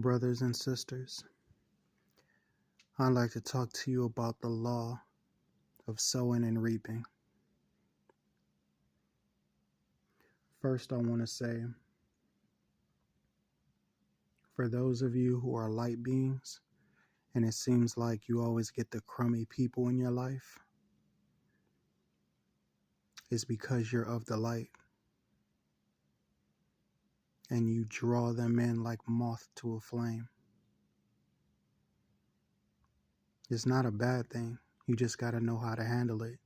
Brothers and sisters, I'd like to talk to you about the law of sowing and reaping. First, I want to say, for those of you who are light beings, and it seems like you always get the crummy people in your life, it's because you're of the light, and you draw them in like moth to a flame. It's not a bad thing. You just got to know how to handle it.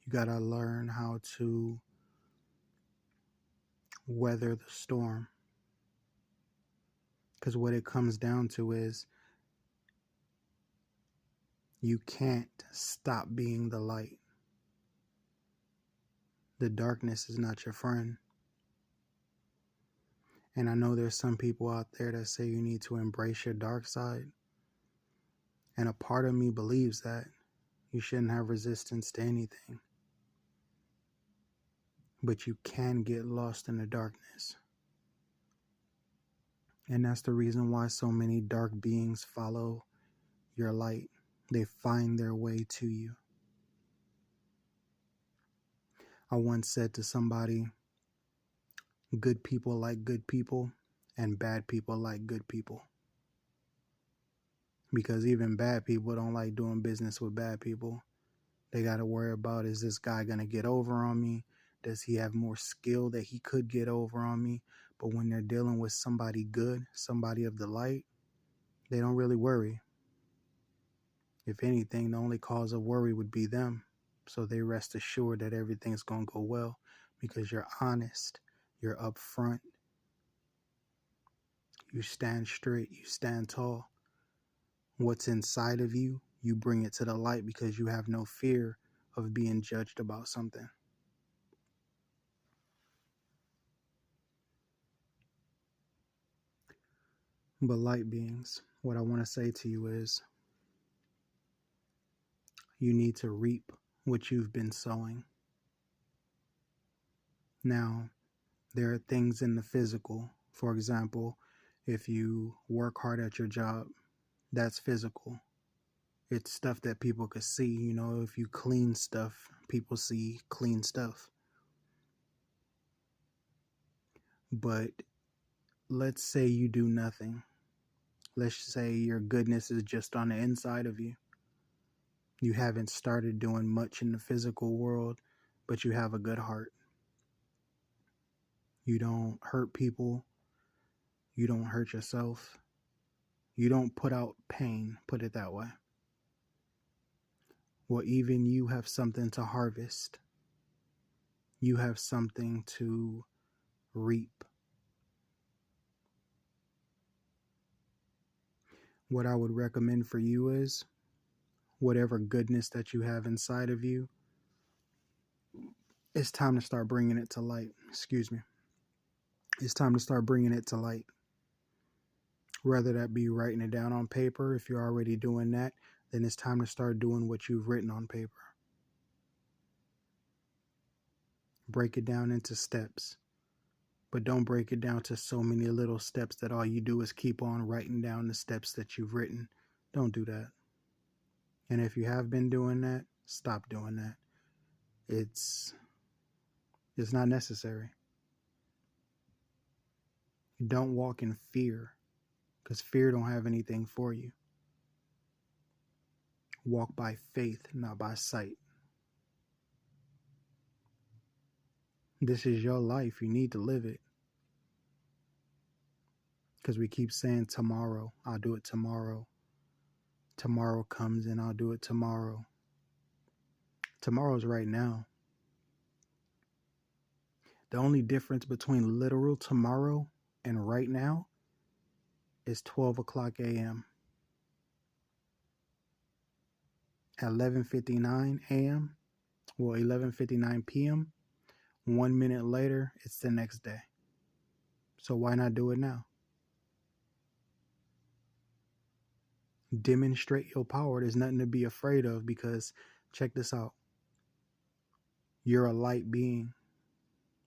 You got to learn how to weather the storm. Because what it comes down to is you can't stop being the light. The darkness is not your friend. And I know there's some people out there that say you need to embrace your dark side. And a part of me believes that you shouldn't have resistance to anything. But you can get lost in the darkness. And that's the reason why so many dark beings follow your light. They find their way to you. I once said to somebody, good people like good people and bad people like good people. Because even bad people don't like doing business with bad people. They got to worry about, is this guy going to get over on me? Does he have more skill that he could get over on me? But when they're dealing with somebody good, somebody of the light, they don't really worry. If anything, the only cause of worry would be them. So they rest assured that everything's going to go well because you're honest, you're upfront, you stand straight, you stand tall. What's inside of you, you bring it to the light because you have no fear of being judged about something. But light beings, what I want to say to you is you need to reap what you've been sowing. Now, there are things in the physical. For example, if you work hard at your job, that's physical. It's stuff that people could see. You know, if you clean stuff, people see clean stuff. But let's say you do nothing. Let's say your goodness is just on the inside of you. You haven't started doing much in the physical world, but you have a good heart. You don't hurt people. You don't hurt yourself. You don't put out pain, put it that way. Well, even you have something to harvest. You have something to reap. What I would recommend for you is whatever goodness that you have inside of you, it's time to start bringing it to light. Excuse me. It's time to start bringing it to light. Whether that be writing it down on paper, if you're already doing that, then it's time to start doing what you've written on paper. Break it down into steps. But don't break it down to so many little steps that all you do is keep on writing down the steps that you've written. Don't do that. And if you have been doing that, stop doing that. It's not necessary. Don't walk in fear, because fear don't have anything for you. Walk by faith, not by sight. This is your life. You need to live it. Because we keep saying tomorrow, I'll do it tomorrow. Tomorrow comes and I'll do it tomorrow. Tomorrow's right now. The only difference between literal tomorrow and right now is 12 o'clock a.m. At 11:59 a.m., well, 11:59 p.m., 1 minute later, it's the next day. So why not do it now? Demonstrate your power. There's nothing to be afraid of, because check this out. You're a light being.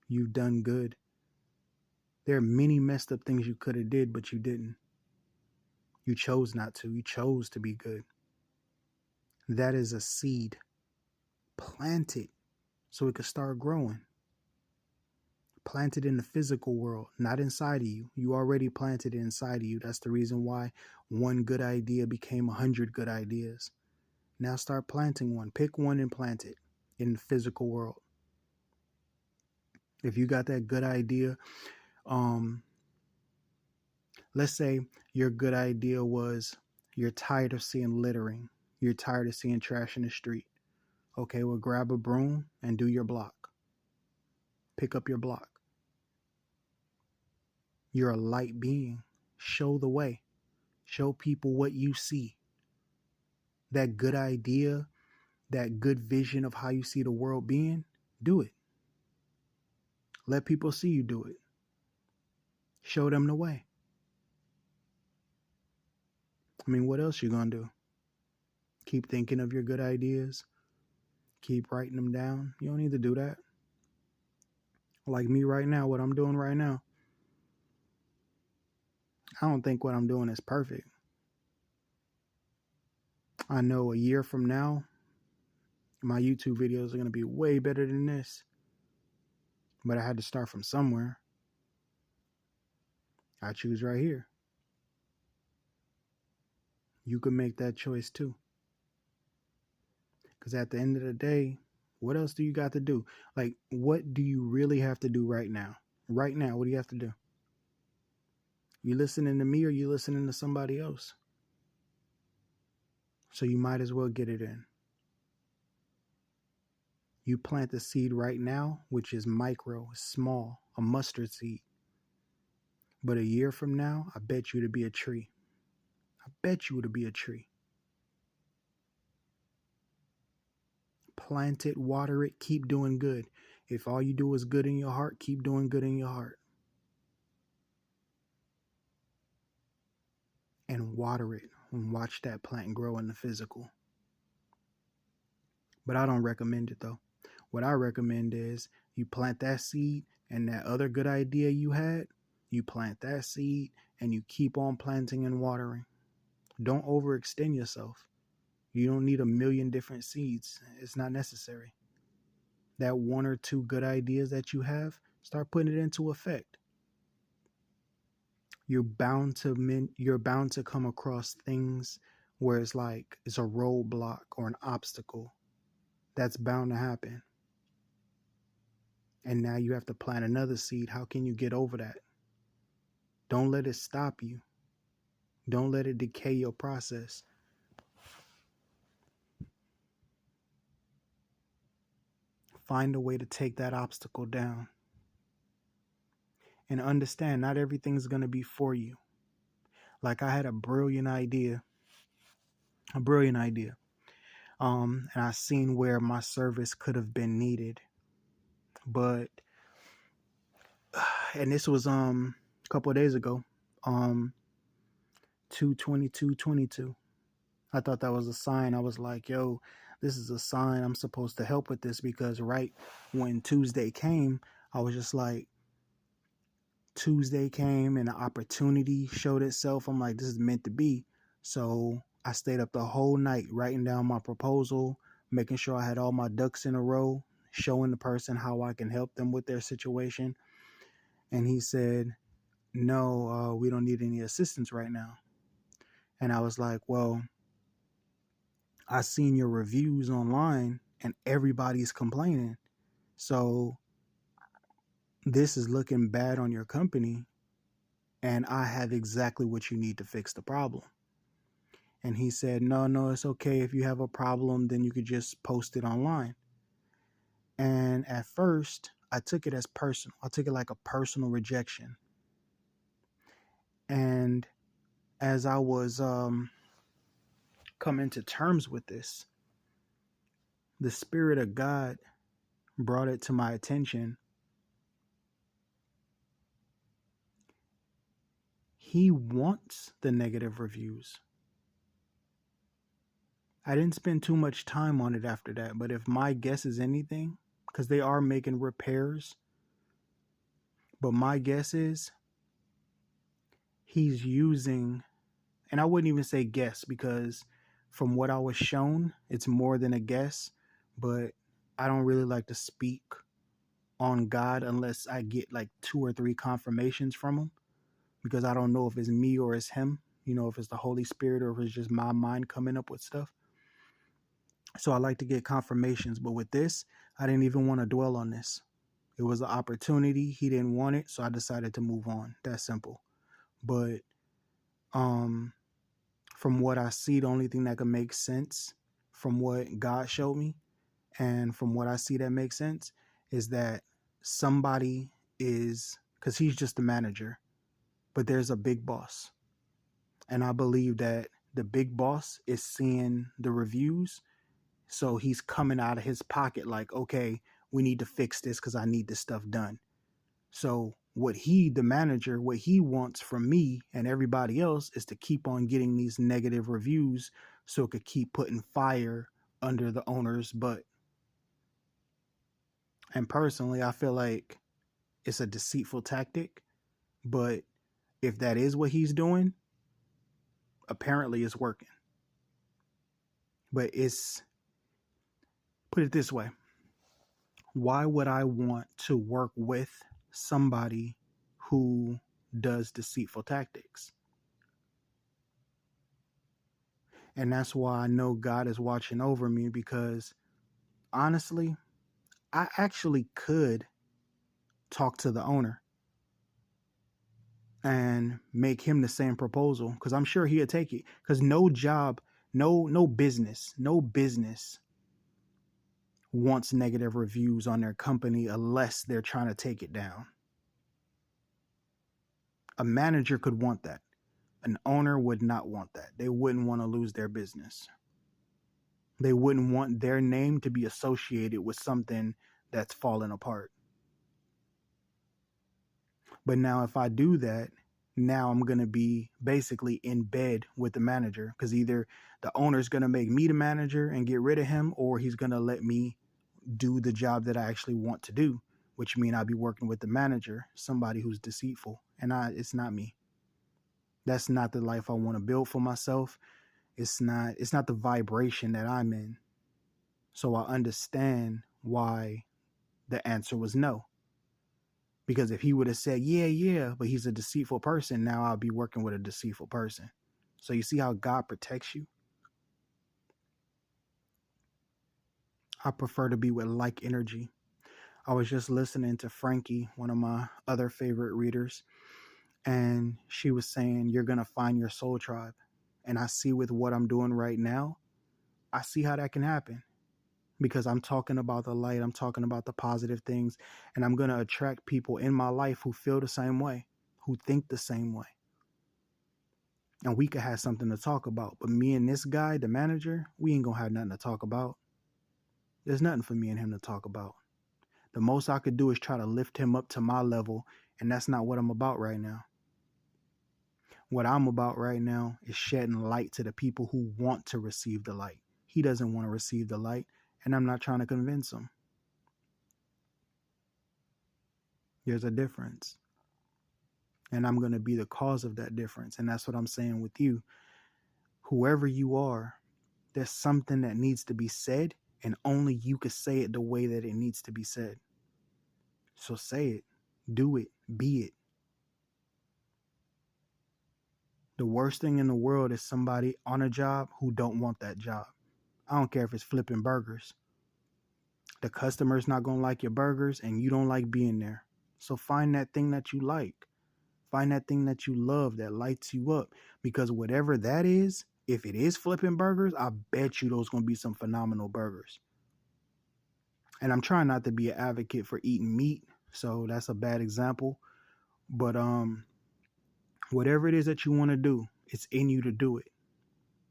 You've done good. There are many messed up things you could have did, but you didn't. You chose not to. You chose to be good. That is a seed. Plant it so it could start growing. Plant it in the physical world, not inside of you. You already planted it inside of you. That's the reason why one good idea became 100 good ideas. Now start planting one. Pick one and plant it in the physical world. If you got that good idea, let's say your good idea was you're tired of seeing littering. You're tired of seeing trash in the street. Okay, well, grab a broom and do your block. Pick up your block. You're a light being. Show the way. Show people what you see. That good idea, that good vision of how you see the world being, do it. Let people see you do it. Show them the way. I mean, what else you gonna do? Keep thinking of your good ideas. Keep writing them down. You don't need to do that. Like me right now, what I'm doing right now. I don't think what I'm doing is perfect. I know a year from now, my YouTube videos are going to be way better than this. But I had to start from somewhere. I choose right here. You can make that choice too. Because at the end of the day, what else do you got to do? Like, what do you really have to do right now? Right now, what do you have to do? You listening to me or you listening to somebody else? So you might as well get it in. You plant the seed right now, which is micro, small, a mustard seed. But a year from now, I bet you to be a tree. I bet you to be a tree. Plant it, water it, keep doing good. If all you do is good in your heart, keep doing good in your heart. And water it and watch that plant grow in the physical. But I don't recommend it though. What I recommend is you plant that seed and that other good idea you had, you plant that seed and you keep on planting and watering. Don't overextend yourself. You don't need a million different seeds. It's not necessary. That one or two good ideas that you have, start putting it into effect. You're bound to come across things where it's like it's a roadblock or an obstacle. That's bound to happen. And now you have to plant another seed. How can you get over that? Don't let it stop you. Don't let it decay your process. Find a way to take that obstacle down. And understand not everything's going to be for you. Like I had a brilliant idea. And I seen where my service could have been needed. But and this was a couple of days ago, 2/22/22. I thought that was a sign. I was like, yo, this is a sign I'm supposed to help with this, because right when Tuesday came, I was just like, Tuesday came and the opportunity showed itself. I'm like, this is meant to be. So I stayed up the whole night writing down my proposal, making sure I had all my ducks in a row, showing the person how I can help them with their situation. And he said, no, we don't need any assistance right now. And I was like, well, I seen your reviews online and everybody's complaining. So this is looking bad on your company, and I have exactly what you need to fix the problem. And he said, no, it's okay. If you have a problem, then you could just post it online. And at first, I took it as personal. I took it like a personal rejection. And as I was coming to terms with this, the Spirit of God brought it to my attention. He wants the negative reviews. I didn't spend too much time on it after that, but if my guess is anything, because they are making repairs, but my guess is he's using and I wouldn't even say guess, because from what I was shown, it's more than a guess. But I don't really like to speak on God unless I get like two or three confirmations from him, because I don't know if it's me or it's him, if it's the Holy Spirit or if it's just my mind coming up with stuff. So I like to get confirmations. But with this, I didn't even want to dwell on this. It was an opportunity. He didn't want it, so I decided to move on. That's simple. But um from what I see, the only thing that can make sense from what God showed me and from what I see that makes sense is that somebody is, because he's just the manager, but there's a big boss. And I believe that the big boss is seeing the reviews. So he's coming out of his pocket like, okay, we need to fix this because I need this stuff done. So the manager, what he wants from me and everybody else is to keep on getting these negative reviews so it could keep putting fire under the owner's butt. And personally, I feel like it's a deceitful tactic. But if that is what he's doing, apparently it's working. But put it this way. Why would I want to work with somebody who does deceitful tactics? And that's why I know God is watching over me, because honestly, I actually could talk to the owner and make him the same proposal, because I'm sure he'll take it. Because no job, no business wants negative reviews on their company unless they're trying to take it down. A manager could want that. An owner would not want that. They wouldn't want to lose their business. They wouldn't want their name to be associated with something that's falling apart. But now if I do that, now I'm going to be basically in bed with the manager, because either the owner's going to make me the manager and get rid of him, or he's going to let me do the job that I actually want to do, which means I'll be working with the manager, somebody who's deceitful. And it's not me. That's not the life I want to build for myself. It's not the vibration that I'm in. So I understand why the answer was no. Because if he would have said, yeah, but he's a deceitful person, now I'll be working with a deceitful person. So you see how God protects you? I prefer to be with like energy. I was just listening to Frankie, one of my other favorite readers, and she was saying, you're going to find your soul tribe. And I see with what I'm doing right now, I see how that can happen. Because I'm talking about the light, I'm talking about the positive things, and I'm going to attract people in my life who feel the same way, who think the same way. And we could have something to talk about. But me and this guy, the manager, we ain't going to have nothing to talk about. There's nothing for me and him to talk about. The most I could do is try to lift him up to my level, and that's not what I'm about right now. What I'm about right now is shedding light to the people who want to receive the light. He doesn't want to receive the light, and I'm not trying to convince him. There's a difference. And I'm going to be the cause of that difference. And that's what I'm saying with you. Whoever you are, there's something that needs to be said, and only you can say it the way that it needs to be said. So say it, do it, be it. The worst thing in the world is somebody on a job who don't want that job. I don't care if it's flipping burgers. The customer's not going to like your burgers, and you don't like being there. So find that thing that you like. Find that thing that you love that lights you up, because whatever that is, if it is flipping burgers, I bet you those going to be some phenomenal burgers. And I'm trying not to be an advocate for eating meat, so that's a bad example. But whatever it is that you want to do, it's in you to do it.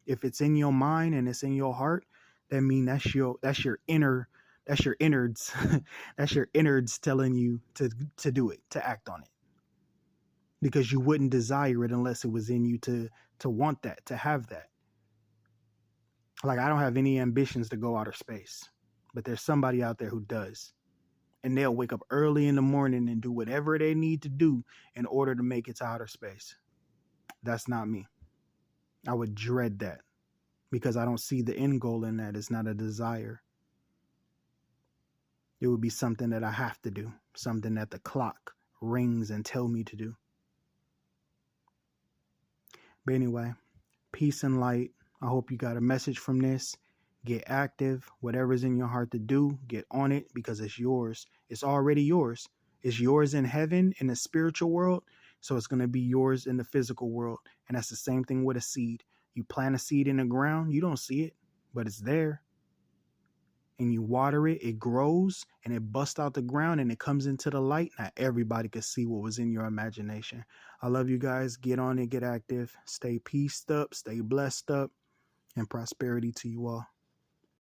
If it's in your mind and it's in your heart, that means that's your innards. That's your innards telling you to do it, to act on it. Because you wouldn't desire it unless it was in you to want that, to have that. Like, I don't have any ambitions to go outer space, but there's somebody out there who does. And they'll wake up early in the morning and do whatever they need to do in order to make it to outer space. That's not me. I would dread that because I don't see the end goal in that. It's not a desire. It would be something that I have to do, something that the clock rings and tell me to do. But anyway, peace and light. I hope you got a message from this. Get active. Whatever's in your heart to do, get on it because it's yours. It's already yours. It's yours in heaven, in the spiritual world. So it's going to be yours in the physical world. And that's the same thing with a seed. You plant a seed in the ground, you don't see it, but it's there. And you water it, it grows, and it busts out the ground, and it comes into the light. Now everybody can see what was in your imagination. I love you guys. Get on it, get active, stay peaced up, stay blessed up, and prosperity to you all.